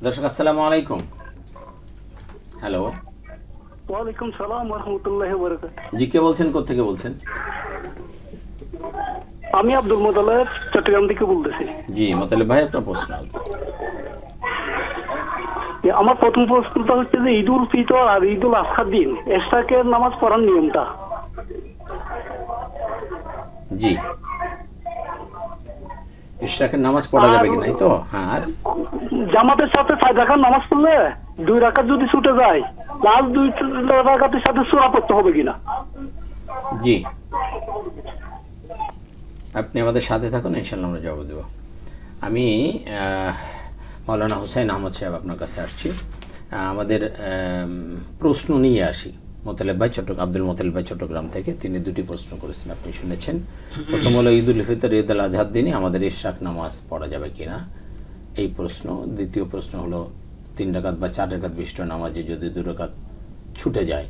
দর্শক আসসালামু আলাইকুম। হ্যালো, ওয়ালাইকুম সালাম ওয়া রাহমাতুল্লাহি ওয়া বারাকাতুহু। জি কে বলছেন, কোত্থেকে বলছেন? আমি আব্দুল মোতালেব চট্টগ্রাম থেকে বলতেছি। জি মোতালেব ভাই, আপনার প্রশ্ন। আমার প্রথম প্রশ্নটা হচ্ছে যে ঈদ উল ফিতর আর ঈদ উল আজহার দিন এশরাকের নামাজ পড়ার নিয়মটা। জি, ইশরাকের নামাজ পড়া যাবে কি নাই তো? হ্যাঁ, আর জামাতের সাথে ফায়দা খান নামাজ পড়লে 2 রাকাত যদি ছুটে যায়, লাস্ট 2 রাকাতের সাথে সূরা পড়তে হবে কিনা? জি, আপনি আমাদের সাথে থাকুন, ইনশাল্লাহ আমরা জবাব দেব। আমি মাওলানা হুসাইন আহমদ সাহেব আপনার কাছে আসছি। আমাদের প্রশ্ন নিয়ে আসি। মোতালেব ভাই আব্দুল মোতালেব ভাই চট্টগ্রাম থেকে তিনি দুটি প্রশ্ন করেছেন, আপনি শুনেছেন। প্রথম হলো ঈদ উল ফিতর ঈদ উল আজহার দিনে আমাদের ইশরাক নামাজ পড়া যাবে কিনা, এই প্রশ্ন। দ্বিতীয় প্রশ্ন হলো 3 রাকাত বা 4 রাকাত বিশিষ্ট নামাজে যদি 2 রাকাত ছুটে যায়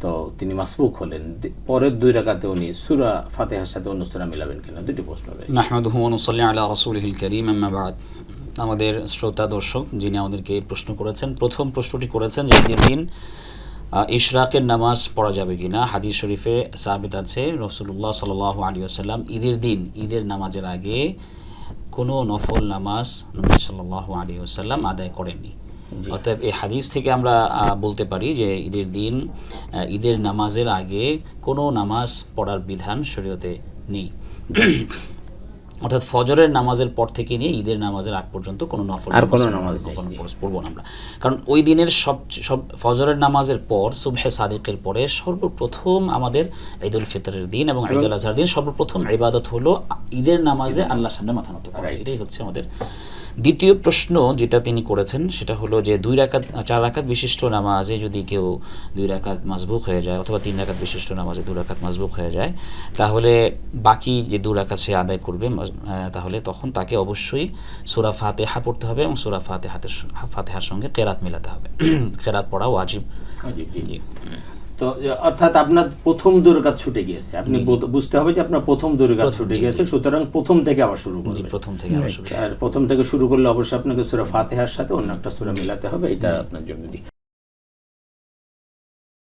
তো তিনি মাসবুক হলেন, পরের 2 রাকাতে উনি সূরা ফাতিহার সাথে অন্য সূরা মিলাবেন কিনা, দুটি প্রশ্ন রয়েছে। নাহমাদুহু ওয়া নুসাল্লি আলা রাসূলিহিল কারীম, আম্মা বা'দ। আমাদের শ্রোতা দর্শক যিনি আমাদেরকে এই প্রশ্ন করেছেন, প্রথম প্রশ্নটি করেছেন যে ঈদের দিন ইশরাকের নামাজ পড়া যাবে কিনা। হাদিস শরীফে সাবিত আছে রাসূলুল্লাহ সাল্লাল্লাহু আলাইহি ওয়াসাল্লাম ঈদের দিন ঈদের নামাজের আগে কোনো নফল নামাজ নবী সাল্লাল্লাহু আলাইহি ওয়াসাল্লাম আদায় করেননি। অতএব এই হাদিস থেকে আমরা বলতে পারি যে ঈদের দিন ঈদের নামাজের আগে কোনো নামাজ পড়ার বিধান শরীয়তে নেই। অর্থাৎ ফজরের নামাজের পর থেকে নিয়ে ঈদের নামাজের আগ পর্যন্ত কোনো নফল নামাজ পড়বো না আমরা। কারণ ওই দিনের সব ফজরের নামাজের পর সুবহে সাদিকের পরে সর্বপ্রথম আমাদের ঈদ উল ফিতরের দিন এবং ঈদ উল আজহার দিন সর্বপ্রথম ইবাদত হলো ঈদের নামাজে আল্লাহর সামনে মাথা নত করা। এটাই হচ্ছে আমাদের। দ্বিতীয় প্রশ্ন যেটা তিনি করেছেন সেটা হলো যে 4 রাকাত বিশিষ্ট নামাজে যদি কেউ 2 রাকাত মাসবুক হয়ে যায় অথবা 3 রাকাত বিশিষ্ট নামাজে 2 রাকাত মাসবুক হয়ে যায়, তাহলে বাকি যে 2 রাকাত সে আদায় করবে, তাহলে তখন তাকে অবশ্যই সূরা ফাতিহা পড়তে হবে এবং সূরা ফাতিহার সঙ্গে কেরাত মেলাতে হবে। কেরাত পড়া ওয়াজিব। জি। তো অর্থাৎ আপনার প্রথম 2 রাকাত ছুটে গিয়েছে, আপনি বুঝতে হবে যে আপনার প্রথম 2 রাকাত ছুটে গিয়েছে, সুতরাং প্রথম থেকে আবার শুরু করবেন। আর প্রথম থেকে শুরু করলে অবশ্যই আপনাকে সূরা ফাতিহার সাথে অন্য একটা সূরা মিলাতে হবে, এটা আপনার জন্য